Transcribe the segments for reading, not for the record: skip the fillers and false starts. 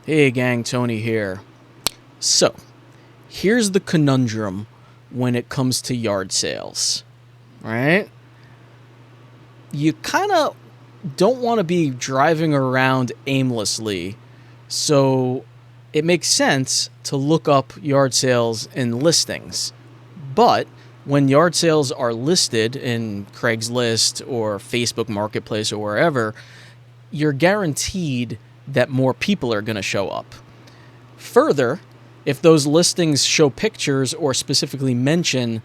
Hey gang, Tony here. So, here's the conundrum when it comes to yard sales, right? You kind of don't want to be driving around aimlessly, so it makes sense to look up yard sales in listings. But when yard sales are listed in Craigslist or Facebook Marketplace or wherever, you're guaranteed that more people are going to show up. Further, if those listings show pictures or specifically mention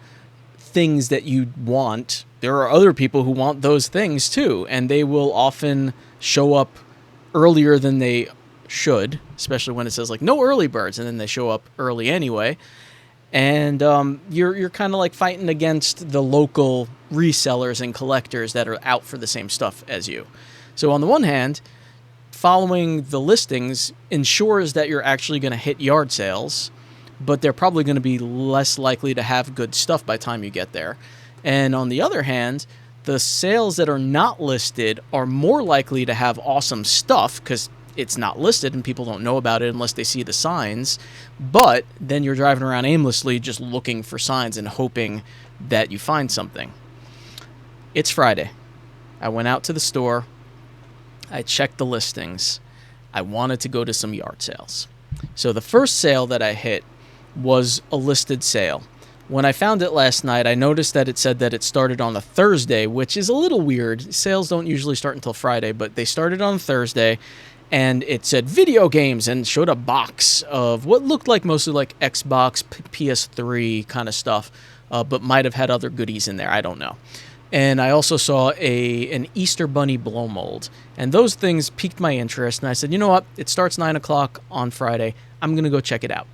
things that you want, there are other people who want those things too, and they will often show up earlier than they should, especially when it says like no early birds, and then they show up early anyway. And you're kind of like fighting against the local resellers and collectors that are out for the same stuff as you. So on the one hand, following the listings ensures that you're actually going to hit yard sales, but they're probably going to be less likely to have good stuff by the time you get there. And on the other hand, the sales that are not listed are more likely to have awesome stuff because it's not listed and people don't know about it unless they see the signs. But then you're driving around aimlessly just looking for signs and hoping that you find something. It's Friday. I went out to the store. I checked the listings. I wanted to go to some yard sales. So the first sale that I hit was a listed sale. When I found it last night, I noticed that it said that it started on a Thursday, which is a little weird. Sales don't usually start until Friday, but they started on Thursday, and it said video games and showed a box of what looked like mostly like Xbox, PS3 kind of stuff, but might have had other goodies in there. I don't know. And I also saw an Easter Bunny blow mold. And those things piqued my interest. And I said, you know what? It starts 9 o'clock on Friday. I'm going to go check it out.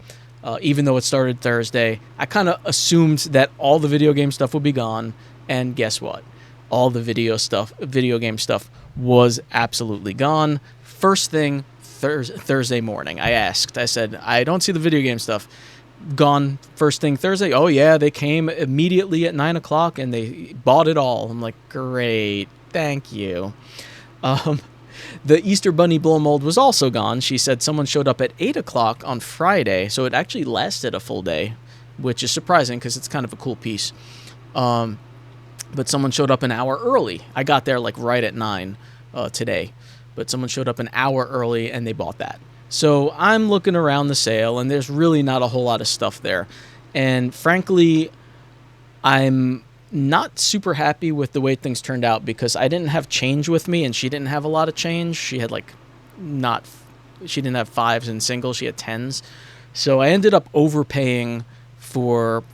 Even though it started Thursday, I kind of assumed that all the video game stuff would be gone. And guess what? All the video game stuff was absolutely gone. First thing, Thursday morning, I said, I don't see the video game stuff. Gone first thing Thursday. Oh yeah, they came immediately at 9 o'clock and they bought it all. I'm like, great, thank you. The Easter Bunny blow mold was also gone. She said someone showed up at 8 o'clock on Friday, so it actually lasted a full day, which is surprising because it's kind of a cool piece. But someone showed up an hour early. I got there like right at 9 today, but someone showed up an hour early and they bought that. So I'm looking around the sale, and there's really not a whole lot of stuff there. And frankly, I'm not super happy with the way things turned out because I didn't have change with me, and she didn't have a lot of change. She had she didn't have fives and singles. She had tens. So I ended up overpaying for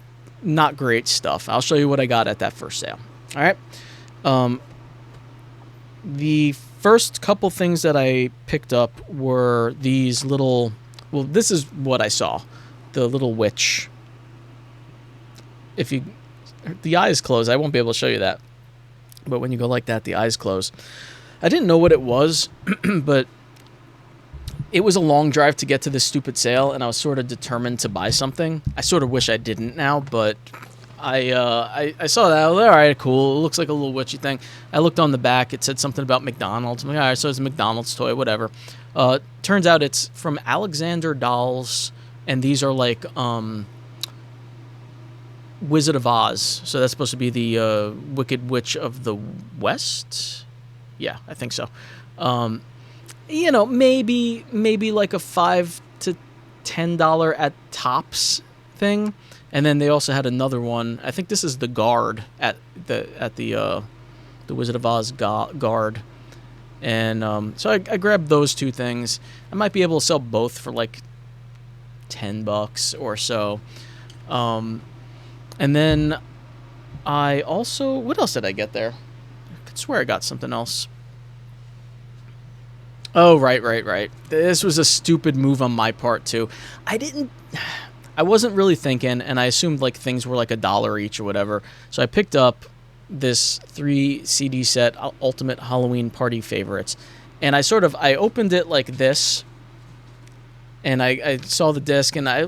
not great stuff. I'll show you what I got at that first sale. All right. The first couple things that I picked up were these little, well, this is what I saw. The little witch. If the eyes close, I won't be able to show you that. But when you go like that, the eyes close. I didn't know what it was, but it was a long drive to get to this stupid sale, and I was sort of determined to buy something. I sort of wish I didn't now, but I saw that. I was like, all right, cool. It looks like a little witchy thing. I looked on the back. It said something about McDonald's. I'm like, all right, so it's a McDonald's toy, whatever. Turns out it's from Alexander Dolls, and these are like Wizard of Oz. So that's supposed to be the Wicked Witch of the West? Yeah, I think so. Maybe like a $5 to $10 at tops thing. And then they also had another one. I think this is the guard at the Wizard of Oz guard. And so I grabbed those two things. I might be able to sell both for like $10 or so. And then I also, what else did I get there? I could swear I got something else. Oh, right. This was a stupid move on my part too. I wasn't really thinking, and I assumed like things were like $1 each or whatever. So I picked up this 3 CD set, Ultimate Halloween Party Favorites, and I opened it like this, and I saw the disc, and I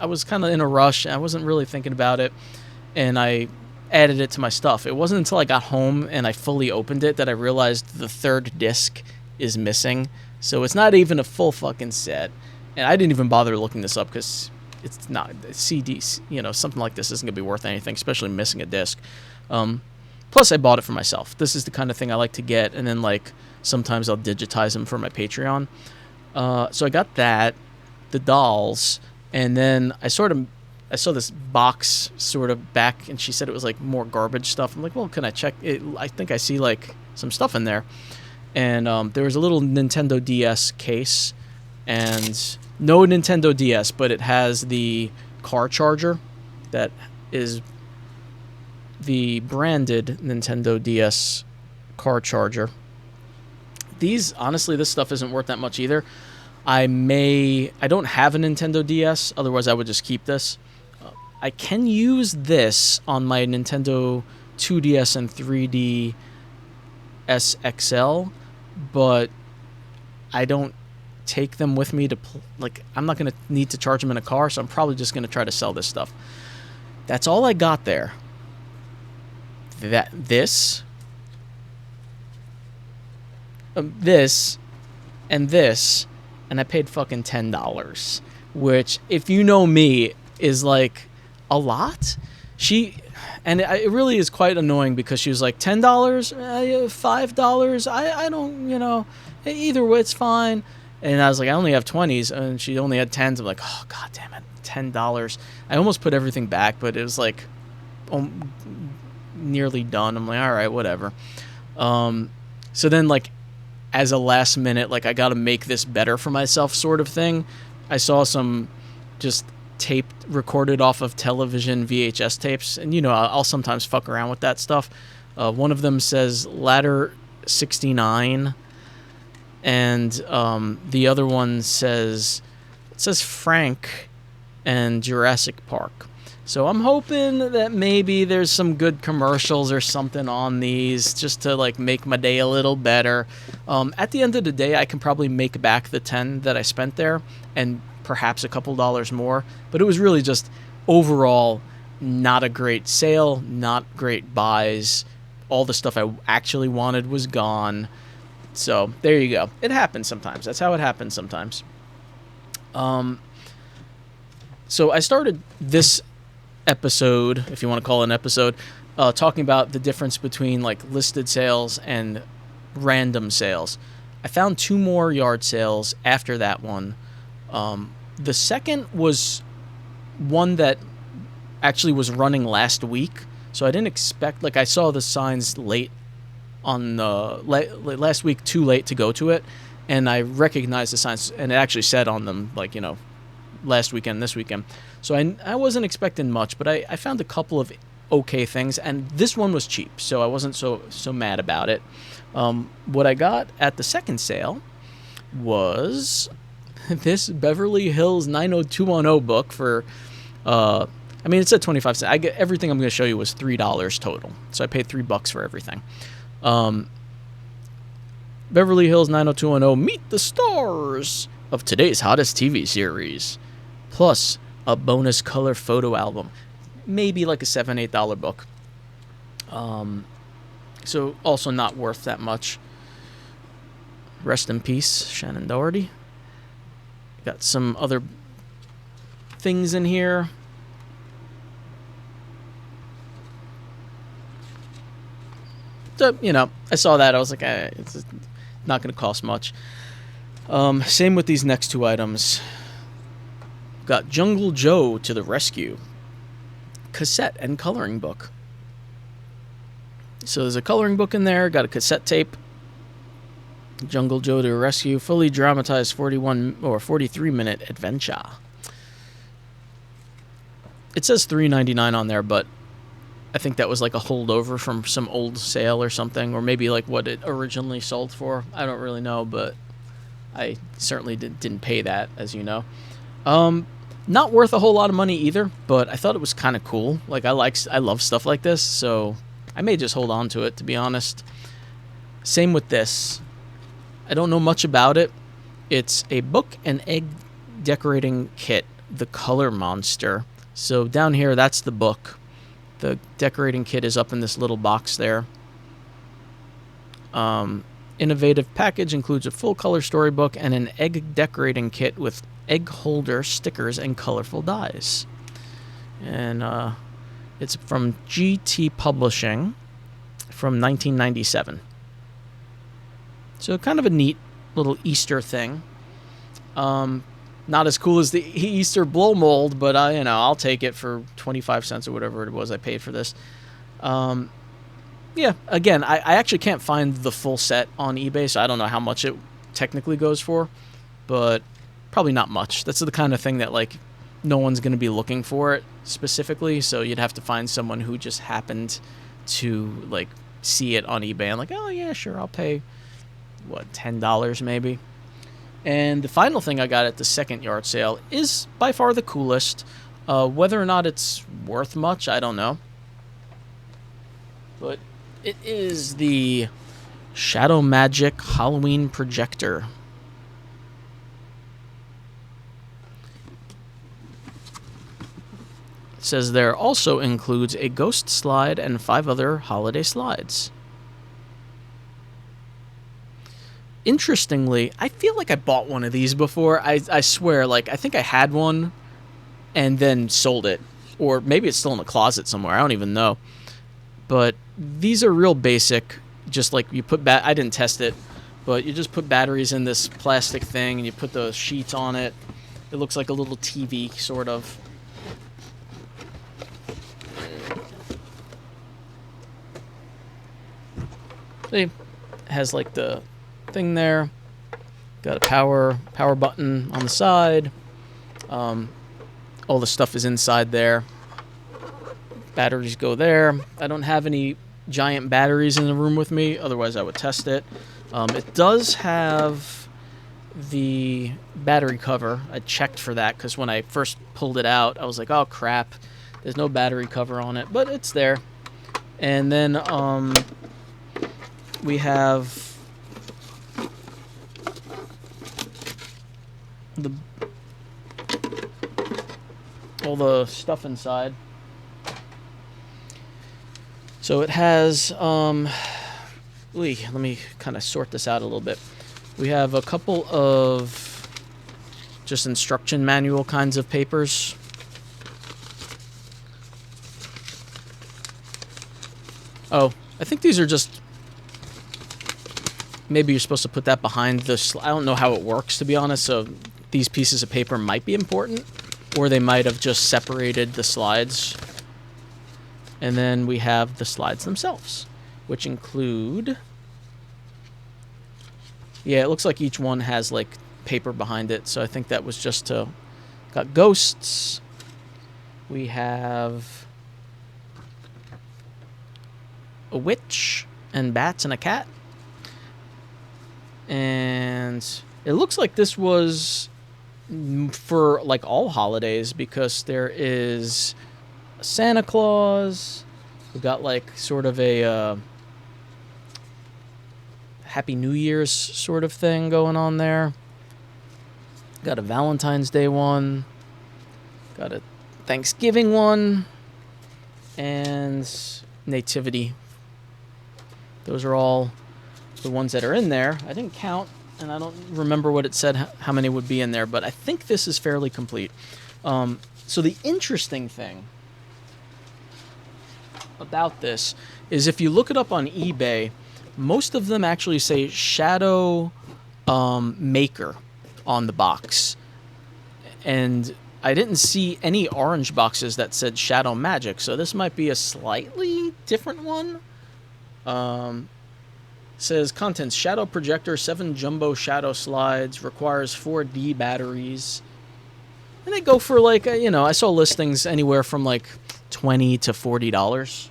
was kind of in a rush. I wasn't really thinking about it, and I added it to my stuff. It wasn't until I got home and I fully opened it that I realized the third disc is missing So it's not even a full fucking set. And I didn't even bother looking this up because it's not CDs. You know, something like this isn't gonna be worth anything, especially missing a disc. Plus, I bought it for myself. This is the kind of thing I like to get, and then like sometimes I'll digitize them for my Patreon. So I got that, the dolls, and then I saw this box sort of back, and she said it was like more garbage stuff. I'm like, well, can I check it? I think I see like some stuff in there. And there was a little Nintendo DS case, and no Nintendo DS, but it has the car charger that is the branded Nintendo DS car charger. Honestly, this stuff isn't worth that much either. I don't have a Nintendo DS, otherwise I would just keep this. I can use this on my Nintendo 2DS and 3DS XL, but I don't take them with me to I'm not going to need to charge them in a car, so I'm probably just going to try to sell this stuff. That's all I got there. This, and I paid fucking $10, which, if you know me, is like a lot. It really is quite annoying because she was like, $10, $5, I don't, either way it's fine. And I was like, I only have 20s, and she only had 10s. I'm like, oh god damn it, $10. I almost put everything back, but it was like nearly done. I'm like, all right, whatever. So then, like, as a last minute, like, I got to make this better for myself sort of thing, I saw some just tape recorded off of television VHS tapes, and I'll sometimes fuck around with that stuff. One of them says Ladder 69, and the other one says Frank and Jurassic Park. So I'm hoping that maybe there's some good commercials or something on these just to like make my day a little better. At the end of the day, I can probably make back the 10 that I spent there and perhaps a couple dollars more. But it was really just overall not a great sale, not great buys. All the stuff I actually wanted was gone. So there you go. It happens sometimes. That's how it happens sometimes. So I started this episode, if you want to call it an episode, talking about the difference between like listed sales and random sales. I found 2 more yard sales after that one. The second was one that actually was running last week, so I didn't expect, like, I saw the signs late on last week, too late to go to it, and I recognized the signs, and it actually said on them, like, last weekend, this weekend. So I wasn't expecting much, but I found a couple of okay things, and this one was cheap, so I wasn't so mad about it. What I got at the second sale was this Beverly Hills 90210 book for, it said 25 cents. Everything I'm going to show you was $3 total, so I paid $3 for everything. Beverly Hills 90210, meet the stars of today's hottest TV series, plus a bonus color photo album, maybe like a $7-8 book. So also not worth that much. Rest in peace, Shannon Doherty. Got some other things in here. So, I saw that. I was like, it's not going to cost much. Same with these next 2 items. Got Jungle Joe to the rescue. Cassette and coloring book. So there's a coloring book in there. Got a cassette tape. Jungle Joe to the rescue. Fully dramatized 41 or 43-minute adventure. It says $3.99 on there, but I think that was like a holdover from some old sale or something, or maybe like what it originally sold for. I don't really know, but I certainly didn't pay that, as you know. Not worth a whole lot of money either, but I thought it was kind of cool. Like, I love stuff like this, so I may just hold on to it, to be honest. Same with this. I don't know much about it. It's a book and egg decorating kit, The Color Monster. So down here, that's the book. The decorating kit is up in this little box there. innovative package includes a full color storybook and an egg decorating kit with egg holder stickers and colorful dies. And it's from GT Publishing from 1997. So kind of a neat little Easter thing. Not as cool as the Easter blow mold, but I'll take it for 25 cents or whatever it was I paid for this. Yeah, again, I actually can't find the full set on eBay, so I don't know how much it technically goes for, but probably not much. That's the kind of thing that, like, no one's going to be looking for it specifically, so you'd have to find someone who just happened to, like, see it on eBay and like, oh, yeah, sure, I'll pay, $10 maybe. And the final thing I got at the second yard sale is by far the coolest. Whether or not it's worth much, I don't know. But it is the Shadow Magic Halloween projector. It says there also includes a ghost slide and 5 other holiday slides. Interestingly, I feel like I bought one of these before. I swear, like, I think I had one and then sold it. Or maybe it's still in the closet somewhere. I don't even know. But these are real basic. Just like you put I didn't test it, but you just put batteries in this plastic thing and you put the sheets on it. It looks like a little TV, sort of. See, it has like the thing there. Got a power button on the side. All the stuff is inside there. Batteries go there. I don't have any giant batteries in the room with me, otherwise I would test it. It does have the battery cover. I checked for that because when I first pulled it out, I was like, oh crap, there's no battery cover on it, but it's there. And then we have all the stuff inside. So it has, let me kind of sort this out a little bit. We have a couple of just instruction manual kinds of papers. Oh, I think these are just, maybe you're supposed to put that behind the, I don't know how it works, to be honest, so these pieces of paper might be important, or they might have just separated the slides. And then we have the slides themselves, which include, yeah, it looks like each one has like paper behind it, so I think that was just to, got ghosts. We have a witch and bats and a cat. And it looks like this was for like all holidays, because there is Santa Claus. We've got like sort of a Happy New Year's sort of thing going on there. Got a Valentine's Day one. Got a Thanksgiving one. And Nativity. Those are all the ones that are in there. I didn't count, and I don't remember what it said, how many would be in there, but I think this is fairly complete. So the interesting thing about this is if you look it up on eBay, most of them actually say Shadow Maker on the box. And I didn't see any orange boxes that said Shadow Magic, so this might be a slightly different one. Says contents: shadow projector, 7 jumbo shadow slides, requires 4D batteries. And they go for like, I saw listings anywhere from like $20 to $40.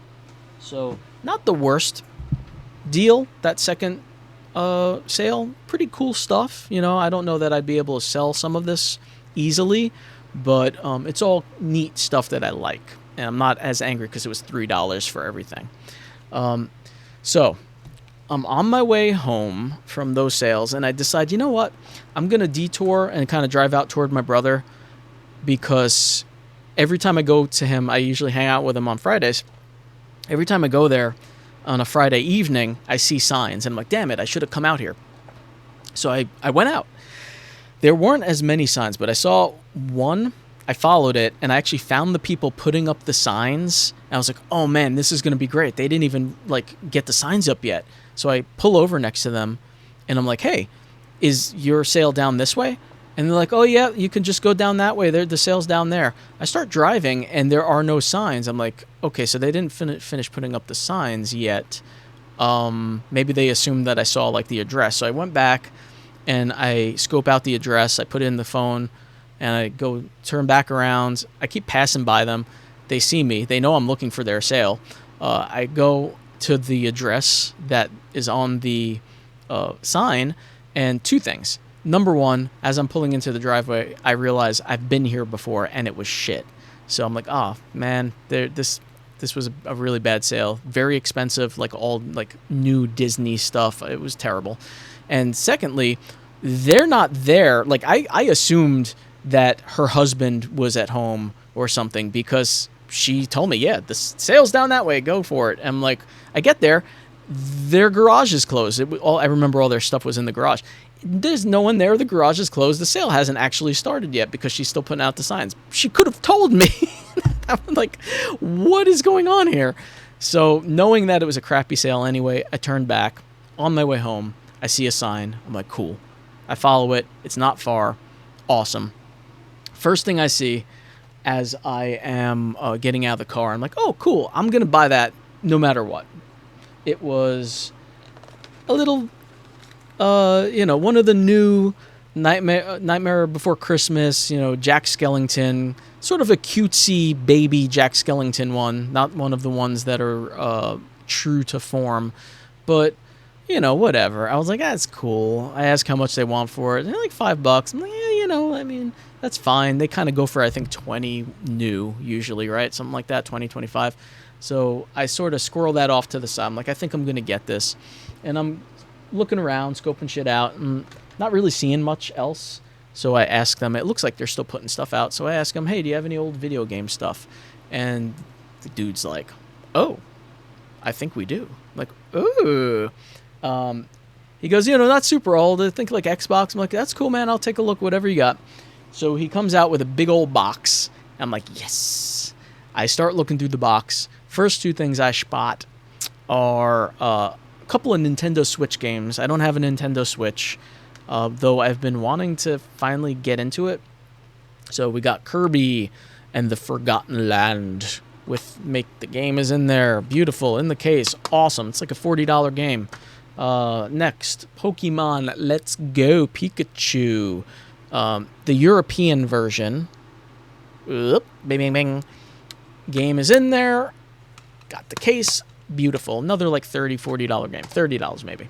So not the worst deal, that second sale. Pretty cool stuff. I don't know that I'd be able to sell some of this easily, but it's all neat stuff that I like. And I'm not as angry because it was $3 for everything. So I'm on my way home from those sales, and I decide, you know what? I'm going to detour and kind of drive out toward my brother, because every time I go to him, I usually hang out with him on Fridays. Every time I go there, on a Friday evening, I see signs, and I'm like, damn it, I should have come out here. So I went out. There weren't as many signs, but I saw one. I followed it, and I actually found the people putting up the signs. And I was like, oh man, this is going to be great. They didn't even get the signs up yet. So I pull over next to them, and I'm like, hey, is your sale down this way? And they're like, oh yeah, you can just go down that way. The sale's down there. I start driving, and there are no signs. I'm like, okay, so they didn't finish putting up the signs yet. Maybe they assumed that I saw the address. So I went back, and I scope out the address. I put it in the phone, and I go turn back around. I keep passing by them. They see me. They know I'm looking for their sale. I go to the address that is on the sign, and two things. Number one, as I'm pulling into the driveway, I realize I've been here before, and it was shit. So I'm like, oh, man, this was a really bad sale. Very expensive, all new Disney stuff. It was terrible. And secondly, they're not there. I assumed that her husband was at home or something because she told me, yeah, the sale's down that way. Go for it. And I'm like, I get there. Their garage is closed. I remember all their stuff was in the garage. There's no one there. The garage is closed. The sale hasn't actually started yet because she's still putting out the signs. She could have told me. I'm like, what is going on here? So knowing that it was a crappy sale anyway, I turned back. On my way home, I see a sign. I'm like, cool. I follow it. It's not far. Awesome. First thing I see as I am getting out of the car, I'm like, oh, cool. I'm going to buy that no matter what. It was a little, one of the new Nightmare Before Christmas, Jack Skellington, sort of a cutesy baby Jack Skellington one, not one of the ones that are true to form, but, whatever. I was like, that's cool. I asked how much they want for it. They're like $5. I'm like, yeah, that's fine. They kind of go for, I think, 20 new usually, right? Something like that, 20, 25. So I sort of squirrel that off to the side. I'm like, I think I'm going to get this. And I'm looking around, scoping shit out, and not really seeing much else. So I ask them, it looks like they're still putting stuff out. So I ask them, hey, do you have any old video game stuff? And the dude's like, oh, I think we do. I'm like, ooh. He goes, not super old. I think Xbox. I'm like, that's cool, man. I'll take a look, whatever you got. So he comes out with a big old box. I'm like, yes. I start looking through the box. First two things I spot are a couple of Nintendo Switch games. I don't have a Nintendo Switch, though I've been wanting to finally get into it. So we got Kirby and the Forgotten Land. The game is in there. Beautiful. In the case. Awesome. It's like a $40 game. Next, Pokemon Let's Go Pikachu. The European version. Bing, bing, bing. Game is in there. Got the case. Beautiful. Another $30, $40 game. $30 maybe.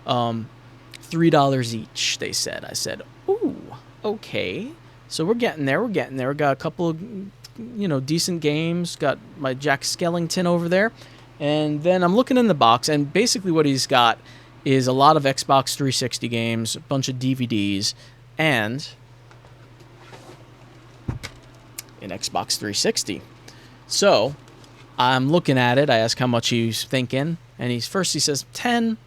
$3 each, they said. I said, ooh, okay. So we're getting there. We got a couple of, decent games. Got my Jack Skellington over there. And then I'm looking in the box, and basically what he's got is a lot of Xbox 360 games, a bunch of DVDs, and an Xbox 360. So I'm looking at it. I ask how much he's thinking, and he says 10.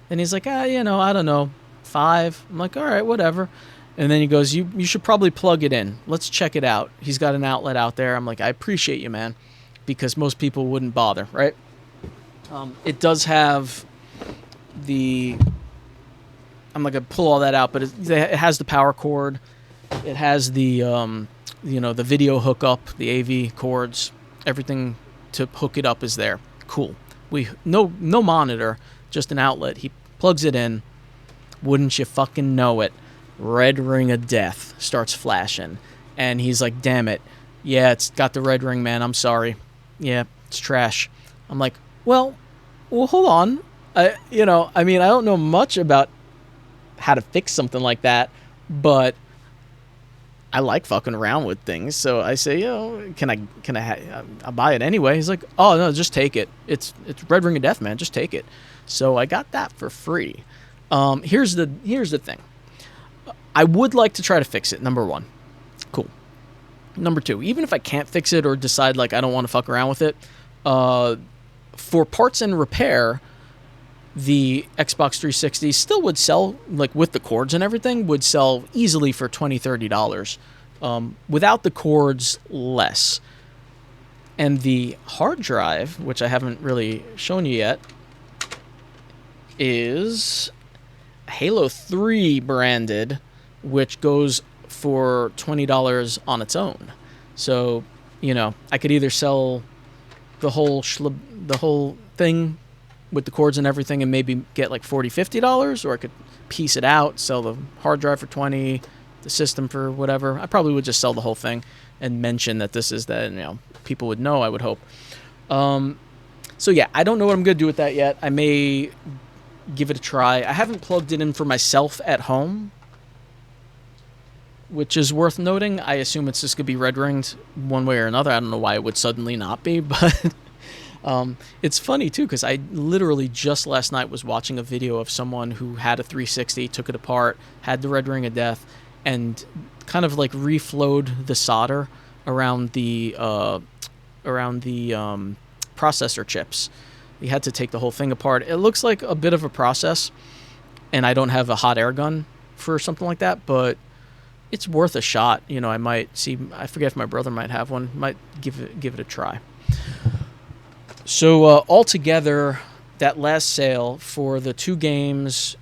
Then he's like, I don't know, 5. I'm like, all right, whatever. And then he goes, you should probably plug it in. Let's check it out. He's got an outlet out there. I'm like, I appreciate you, man, because most people wouldn't bother, right? It does have I'm not going to pull all that out, but it has the power cord. It has the, the video hookup, the AV cords, everything to hook it up is there. Cool. No monitor, just an outlet. He plugs it in. Wouldn't you fucking know it? Red ring of death starts flashing. And he's like, damn it. Yeah, it's got the red ring, man. I'm sorry. Yeah, it's trash. I'm like, well, hold on. I don't know much about how to fix something like that, but I like fucking around with things. So I say, I'll buy it anyway. He's like, oh no, just take it. It's red ring of death, man. Just take it. So I got that for free. Here's the thing. I would like to try to fix it. Number one. Cool. Number two, even if I can't fix it or decide I don't want to fuck around with it, for parts and repair, the Xbox 360 still would sell, like with the cords and everything, would sell easily for $20-$30. Without the cords, less. And the hard drive, which I haven't really shown you yet, is Halo 3 branded, which goes for $20 on its own. So, you know, I could either sell the whole thing with the cords and everything and maybe get like $40-$50, or I could piece it out, sell the hard drive for $20, the system for whatever. I probably would just sell the whole thing and mention that this is that, you know, people would know, I would hope. So yeah, I don't know what I'm going to do with that yet. I may give it a try. I haven't plugged it in for myself at home, which is worth noting. I assume it's just going to be red ringed one way or another. I don't know why it would suddenly not be, but it's funny too, because I literally just last night was watching a video of someone who had a 360, took it apart, had the red ring of death, and kind of like reflowed the solder around the processor chips. He had to take the whole thing apart. It looks like a bit of a process, and I don't have a hot air gun for something like that, but it's worth a shot. You know, I might see. I forget if my brother might have one. Might give it a try. So altogether, that last sale for the two games,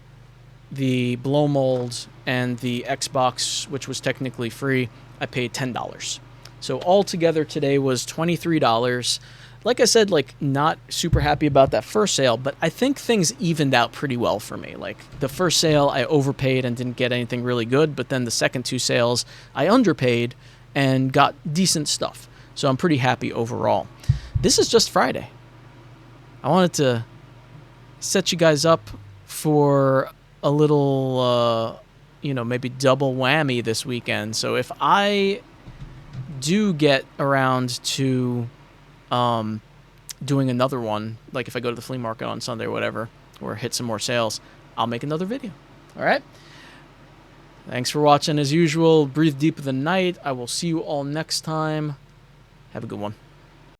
the blow mold and the Xbox, which was technically free, I paid $10. So altogether today was $23. Like I said, like, not super happy about that first sale, but I think things evened out pretty well for me. Like, the first sale, I overpaid and didn't get anything really good, but then the second two sales, I underpaid and got decent stuff. So I'm pretty happy overall. This is just Friday. I wanted to set you guys up for a little, maybe double whammy this weekend. So if I do get around to doing another one, like if I go to the flea market on Sunday or whatever, or hit some more sales, I'll make another video. All right? Thanks for watching as usual. Breathe deep of the night. I will see you all next time. Have a good one.